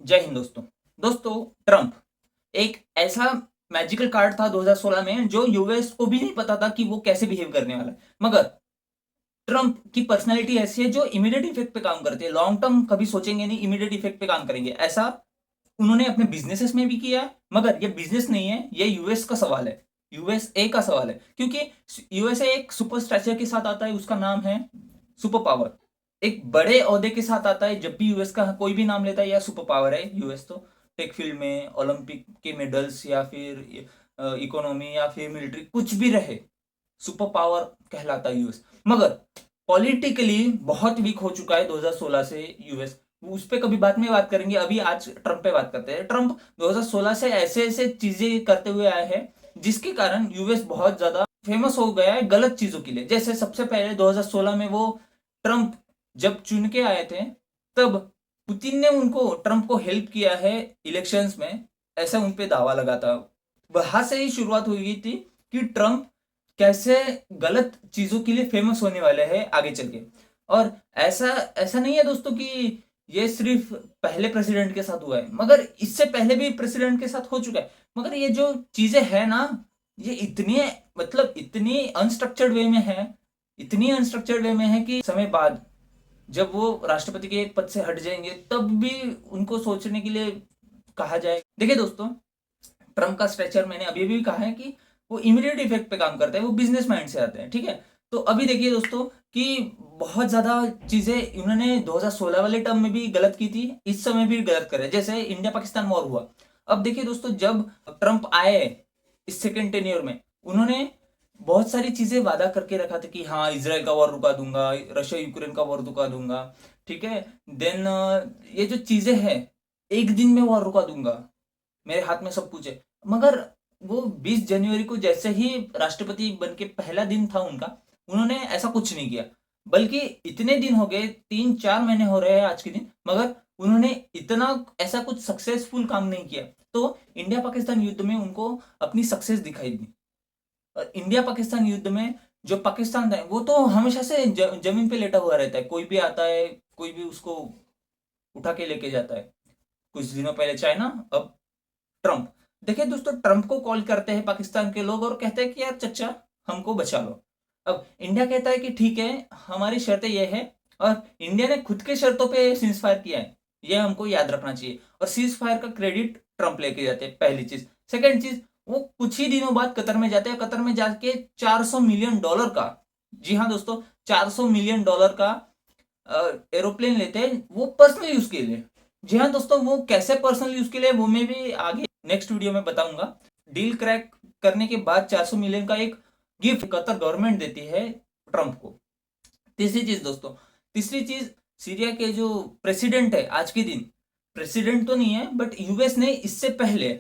जय हिंद दोस्तों। ट्रम्प एक ऐसा मैजिकल कार्ड था 2016 में जो यूएस को भी नहीं पता था कि वो कैसे बिहेव करने वाला है। मगर ट्रम्प की पर्सनैलिटी ऐसी है जो इमीडिएट इफेक्ट पे काम करती है। लॉन्ग टर्म कभी सोचेंगे नहीं, इमीडिएट इफेक्ट पे काम करेंगे। ऐसा उन्होंने अपने बिजनेसेस में भी किया है। मगर ये बिजनेस नहीं है, ये यूएस का सवाल है, यूएसए का सवाल है। क्योंकि यूएसए एक सुपर स्ट्रक्चर के साथ आता है, उसका नाम है सुपर पावर। एक बड़े ओहदे के साथ आता है। जब भी यूएस का कोई भी नाम लेता है या सुपर पावर है यूएस, तो टेक फील्ड में ओलंपिक के मेडल्स या फिर इकोनॉमी या फिर मिलिट्री, कुछ भी रहे, सुपर पावर कहलाता है यूएस। मगर पॉलिटिकली बहुत वीक हो चुका है 2016 से यूएस। उस पर कभी बाद में बात करेंगे, अभी आज ट्रम्प पे बात करते हैं। ट्रम्प 2016 से ऐसे ऐसे चीजें करते हुए आए हैं जिसके कारण यूएस बहुत ज्यादा फेमस हो गया है गलत चीजों के लिए। जैसे सबसे पहले 2016 में वो ट्रम्प जब चुन के आए थे, तब पुतिन ने उनको ट्रम्प को हेल्प किया है इलेक्शंस में, ऐसा उन पे दावा लगा था। वहां से ही शुरुआत हुई थी कि ट्रम्प कैसे गलत चीजों के लिए फेमस होने वाले हैं आगे चल के। और ऐसा ऐसा नहीं है दोस्तों कि ये सिर्फ पहले प्रेसिडेंट के साथ हुआ है, मगर इससे पहले भी प्रेसिडेंट के साथ हो चुका है। मगर ये जो चीजें है ना, ये इतनी मतलब इतनी अनस्ट्रक्चर्ड वे में है, इतनी अनस्ट्रक्चर्ड वे में है कि समय बाद जब वो राष्ट्रपति के पद से हट जाएंगे तब भी उनको सोचने के लिए कहा जाए। देखिए दोस्तों, ट्रम्प का स्ट्रेचर मैंने अभी भी कहा है कि वो इमीडिएट इफेक्ट पे काम करता है, वो बिजनेस माइंड से आते हैं, ठीक है। तो अभी देखिए दोस्तों कि बहुत ज्यादा चीजें इन्होंने 2016 वाले टर्म में भी गलत की थी, इस समय भी गलत करे। जैसे इंडिया पाकिस्तान वॉर हुआ। अब देखिए दोस्तों, जब ट्रम्प आए इस सेकेंड टेन्योर में, उन्होंने बहुत सारी चीजें वादा करके रखा था कि हाँ, इसराइल का वॉर रुका दूंगा, रशिया यूक्रेन का वॉर रुका दूंगा, ठीक है। देन ये जो चीजें हैं, एक दिन में वॉर रुका दूंगा, मेरे हाथ में सब कुछ है। मगर वो 20 जनवरी को जैसे ही राष्ट्रपति बन के पहला दिन था उनका, उन्होंने ऐसा कुछ नहीं किया। बल्कि इतने दिन हो गए, 3-4 महीने हो रहे हैं आज के दिन, मगर उन्होंने इतना ऐसा कुछ सक्सेसफुल काम नहीं किया। तो इंडिया पाकिस्तान युद्ध में उनको अपनी सक्सेस दिखाई दी। और इंडिया पाकिस्तान युद्ध में जो पाकिस्तान था वो तो हमेशा से जमीन पे लेटा हुआ रहता है। कोई भी आता है, कोई भी उसको उठा के लेके जाता है। कुछ दिनों पहले चाइना, अब ट्रम्प। देखिए दोस्तों, ट्रम्प को कॉल करते हैं पाकिस्तान के लोग और कहते हैं कि यार चचा, हमको बचा लो। अब इंडिया कहता है कि ठीक है, हमारी शर्तें ये है। और इंडिया ने खुद के शर्तों पे सीज फायर किया है, ये हमको याद रखना चाहिए। और सीज फायर का क्रेडिट ट्रम्प लेके जाते हैं, पहली चीज। सेकेंड चीज, वो कुछ ही दिनों बाद कतर में जाते हैं। कतर में जाके $400 मिलियन का, जी हाँ दोस्तों, $400 मिलियन का एरोप्लेन लेते हैं, वो पर्सनल यूज के लिए। जी हाँ दोस्तों, वो कैसे पर्सनल यूज के लिए वो मैं भी आगे नेक्स्ट वीडियो में बताऊंगा। डील क्रैक करने के बाद 400 मिलियन का एक गिफ्ट कतर गवर्नमेंट देती है ट्रम्प को। तीसरी चीज दोस्तों, तीसरी चीज, सीरिया के जो प्रेसिडेंट है आज के दिन, प्रेसिडेंट तो नहीं है बट यूएस ने इससे पहले,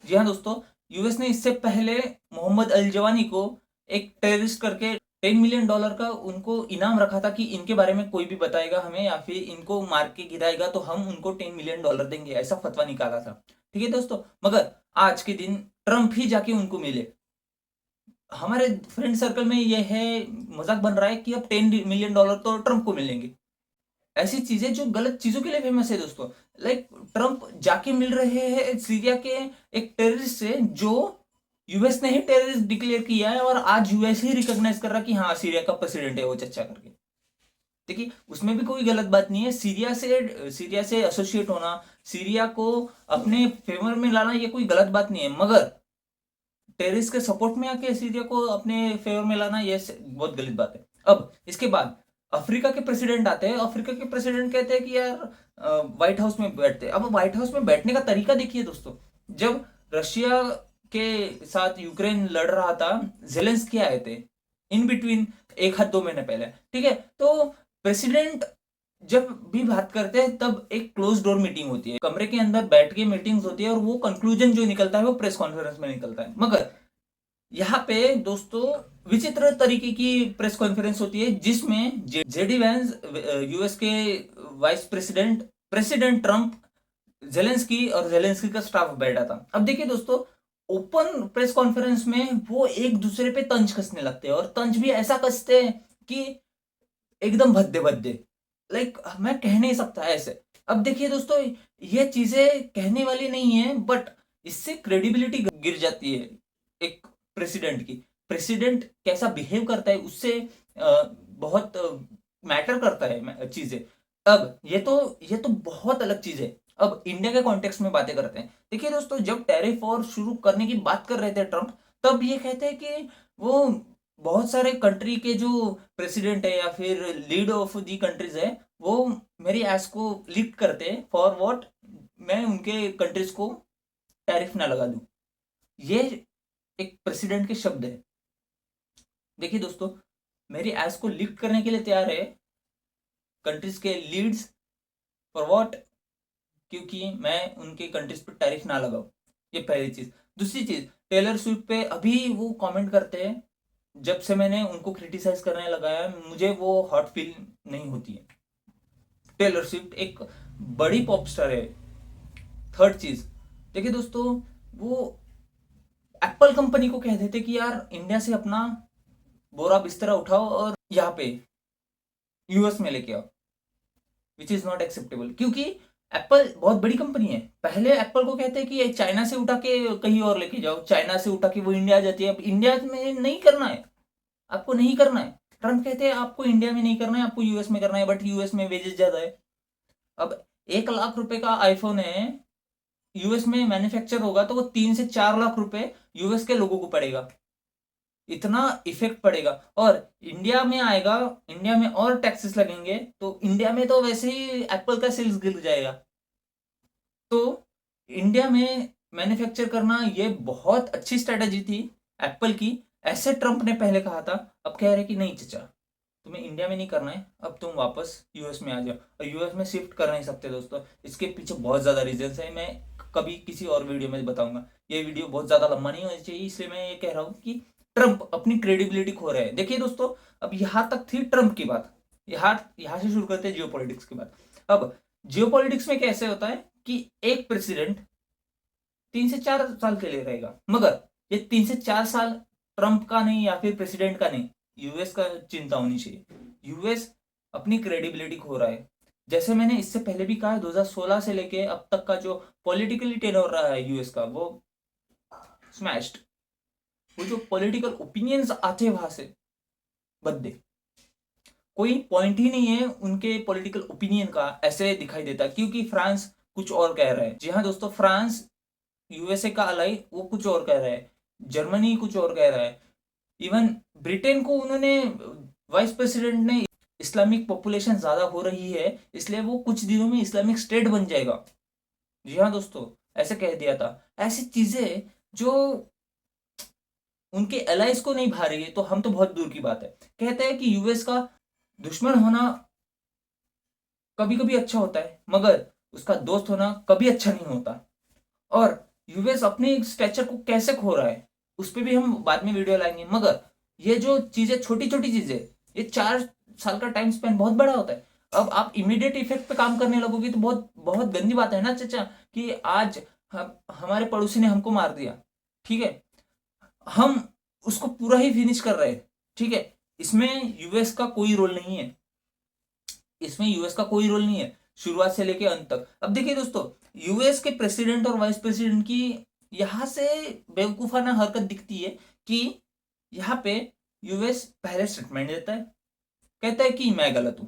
जी हाँ दोस्तों, यूएस ने इससे पहले मोहम्मद अल जवानी को एक टेररिस्ट करके $10 मिलियन का उनको इनाम रखा था कि इनके बारे में कोई भी बताएगा हमें या फिर इनको मार के गिराएगा तो हम उनको $10 मिलियन देंगे, ऐसा फतवा निकाला था, ठीक है दोस्तों। मगर आज के दिन ट्रम्प ही जाके उनको मिले। हमारे फ्रेंड सर्कल में ये है, मजाक बन रहा है कि अब $10 मिलियन तो ट्रम्प को मिलेंगे। ऐसी चीजें जो गलत चीजों के लिए फेमस है दोस्तों। लाइक ट्रम्प जाके मिल रहे हैं सीरिया के एक टेररिस्ट से जो यूएस ने ही टेररिस्ट डिक्लेयर किया है, और आज यूएस ही रिकॉग्नाइज कर रहा कि हाँ, सीरिया का प्रेसिडेंट है वो, चर्चा करके। देखिए, उसमें भी कोई गलत बात नहीं है। सीरिया से एसोसिएट होना, सीरिया को अपने फेवर में लाना, ये कोई गलत बात नहीं है। मगर टेररिस्ट के सपोर्ट में आके सीरिया को अपने फेवर में लाना, ये बहुत गलत बात है। अब इसके बाद अफ्रीका के प्रेसिडेंट आते हैं। अफ्रीका के प्रेसिडेंट कहते हैं कि यार व्हाइट हाउस में बैठते हैं। अब व्हाइट हाउस में बैठने का तरीका देखिए दोस्तों, जब रशिया के साथ यूक्रेन लड़ रहा था, जेलेंस्की आए थे इन बिटवीन, 1 या 2 महीने पहले, ठीक है। तो प्रेसिडेंट जब भी बात करते हैं तब एक क्लोज डोर मीटिंग होती है, कमरे के अंदर बैठ के मीटिंग्स होती है, और वो कंक्लूजन जो निकलता है वो प्रेस कॉन्फ्रेंस में निकलता है। मगर यहाँ पे दोस्तों विचित्र तरीके की प्रेस कॉन्फ्रेंस होती है जिसमें जेडी वैंस, यूएस के vice president, president Trump, Zelensky और जेलेंस्की का स्टाफ बैठा था। अब देखिए दोस्तों, ओपन प्रेस कॉन्फ्रेंस में वो एक दूसरे पे तंज कसने लगते हैं, और तंज भी ऐसा कसते हैं कि एकदम भद्दे भद्दे, लाइक मैं कह नहीं सकता ऐसे। अब देखिए दोस्तों, ये चीजें कहने वाली नहीं है, बट इससे क्रेडिबिलिटी गिर जाती है एक प्रेसिडेंट की। प्रेसिडेंट कैसा बिहेव करता है उससे बहुत मैटर करता है चीजें। अब ये तो बहुत अलग चीज है। अब इंडिया के कॉन्टेक्स्ट में बातें करते हैं। देखिए दोस्तों, जब टैरिफ वॉर शुरू करने की बात कर रहे थे ट्रम्प, तब ये कहते हैं कि वो बहुत सारे कंट्री के जो प्रेसिडेंट है या फिर लीड ऑफ दी कंट्रीज है, वो मेरी एस को लीड करते हैं फॉर व्हाट, मैं उनके कंट्रीज को टैरिफ ना लगा दूं। ये एक प्रेसिडेंट के शब्द है। देखिए दोस्तों, मेरी एस को लीड करने के लिए तैयार है कंट्रीज के लीड्स फॉर व्हाट, क्योंकि मैं उनके कंट्रीज पर टैरिफ ना लगाऊं। ये पहली चीज। दूसरी चीज, टेलर स्विफ्ट पे अभी वो कमेंट करते हैं, जब से मैंने उनको क्रिटिसाइज करने लगाया मुझे वो हॉट फील नहीं होती है। टेलर स्विफ्ट एक बड़ी पॉप स्टार है। थर्ड चीज, देखिए दोस्तों, वो एप्पल कंपनी को कह देते कि यार इंडिया से अपना बोरा बिस्तरा उठाओ और यहाँ पे यूएस में लेके आओ, विच इज नॉट एक्सेप्टेबल। क्योंकि एप्पल बहुत बड़ी कंपनी है। पहले एप्पल को कहते हैं कि चाइना से उठा के कहीं और लेके जाओ, चाइना से उठा के वो इंडिया आ जाती है। अब इंडिया में नहीं करना है, आपको नहीं करना है। ट्रम्प कहते हैं आपको इंडिया में नहीं करना है, आपको यूएस में करना है, बट यूएस में वेजेस ज्यादा है। अब 1 लाख रुपए का आईफोन है, यूएस में मैन्युफैक्चर होगा तो वो 3 से 4 लाख रुपए यूएस के लोगों को पड़ेगा। इतना इफेक्ट पड़ेगा। और इंडिया में आएगा, इंडिया में और टैक्सेस लगेंगे, तो इंडिया में तो वैसे ही एप्पल का सेल्स गिर जाएगा। तो इंडिया में मैन्युफैक्चर करना ये बहुत अच्छी स्ट्रेटेजी थी एप्पल की, ऐसे ट्रम्प ने पहले कहा था। अब कह रहे कि नहीं चचा, तुम्हें इंडिया में नहीं करना है, अब तुम वापस यूएस में आ जाओ। और यूएस में शिफ्ट कर नहीं सकते दोस्तों, इसके पीछे बहुत ज़्यादा रीजंस है। मैं कभी किसी और वीडियो में बताऊंगा। ये वीडियो बहुत ज़्यादा लंबा नहीं होना चाहिए, इसलिए मैं ये कह रहा हूँ कि ट्रम्प अपनी क्रेडिबिलिटी खो रहे हैं। देखिए दोस्तों, अब यहाँ तक थी ट्रम्प की बात। यहाँ से शुरू करते हैं जियोपॉलिटिक्स की बात। अब जियोपॉलिटिक्स में कैसे होता है कि एक प्रेसिडेंट 3 से 4 साल के लिए रहेगा, मगर ये 3 से 4 साल ट्रम्प का नहीं या फिर प्रेसिडेंट का नहीं, यूएस का चिंता होनी चाहिए। यूएस अपनी क्रेडिबिलिटी खो रहा है। जैसे मैंने इससे पहले भी कहा, 2016 से लेके अब तक का जो पॉलिटिकली टेनोर रहा है यूएस का, वो स्मैश्ड। वो जो पॉलिटिकल ओपिनियंस आते हैं वहां से बदले, कोई पॉइंट ही नहीं है उनके पॉलिटिकल ओपिनियन का, ऐसे दिखाई देता। क्योंकि फ्रांस कुछ और कह रहा है। जी हाँ दोस्तों, फ्रांस यूएसए का अलाई वो कुछ और कह रहा है, जर्मनी कुछ और कह रहा है। इवन ब्रिटेन को उन्होंने, वाइस प्रेसिडेंट ने, इस्लामिक पॉपुलेशन ज्यादा हो रही है इसलिए वो कुछ दिनों में इस्लामिक स्टेट बन जाएगा। जी हाँ दोस्तों, ऐसे कह दिया था। ऐसी चीजें जो उनके एलाइज को नहीं भा रही है, तो हम तो बहुत दूर की बात है। कहते हैं कि यूएस का दुश्मन होना कभी कभी अच्छा होता है, मगर उसका दोस्त होना कभी अच्छा नहीं होता। और यूएस अपने स्ट्रक्चर को कैसे खो रहा है उस पर भी हम बाद में वीडियो लाएंगे। मगर ये जो चीजें, छोटी छोटी चीजें, ये 4 साल का टाइम स्पेन बहुत बड़ा होता है। अब आप इमीडिएट इफेक्ट पे काम करने लगोगे तो बहुत बहुत गंदी बात है ना चाचा, कि आज हमारे पड़ोसी ने हमको मार दिया, ठीक है, हम उसको पूरा ही फिनिश कर रहे हैं, ठीक है। इसमें यूएस का कोई रोल नहीं है, इसमें यूएस का कोई रोल नहीं है शुरुआत से लेके अंत तक। अब देखिए दोस्तों, यूएस के प्रेसिडेंट और वाइस प्रेसिडेंट की यहां से बेवकूफाना हरकत दिखती है कि यहाँ पे यूएस पहले स्टेटमेंट देता है, कहता है कि मैं गलत हूं,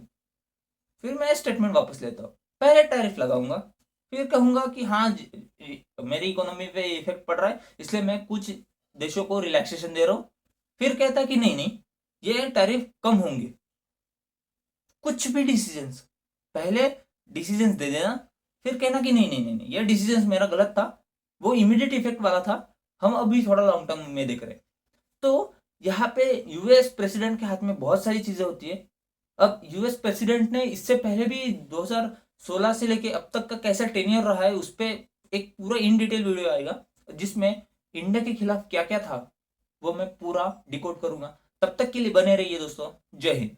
फिर मैं स्टेटमेंट वापस लेता हूं, पहले टैरिफ लगाऊंगा, फिर कहूंगा कि हाँ मेरी इकोनॉमी पे इफेक्ट पड़ रहा है इसलिए मैं कुछ देशों को रिलैक्सेशन दे रहा हूं, फिर कहता है कि नहीं नहीं ये टैरिफ कम होंगे। कुछ भी डिसीजंस, पहले डिसीजंस दे देना, फिर कहना कि नहीं नहीं नहीं नहीं ये डिसीजंस मेरा गलत था, वो इमीडिएट इफेक्ट वाला था, हम अभी थोड़ा लॉन्ग टर्म में देख रहे हैं। तो यहाँ पे यूएस प्रेसिडेंट के हाथ में बहुत सारी चीजें होती है। अब यूएस प्रेसिडेंट ने इससे पहले भी 2016 से लेके अब तक का कैसा टेन्योर रहा है उस पर एक पूरा इन डिटेल वीडियो आएगा, जिसमें इंडिया के खिलाफ क्या क्या था वो मैं पूरा डिकोड करूंगा। तब तक के लिए बने रहिए दोस्तों। जय हिंद।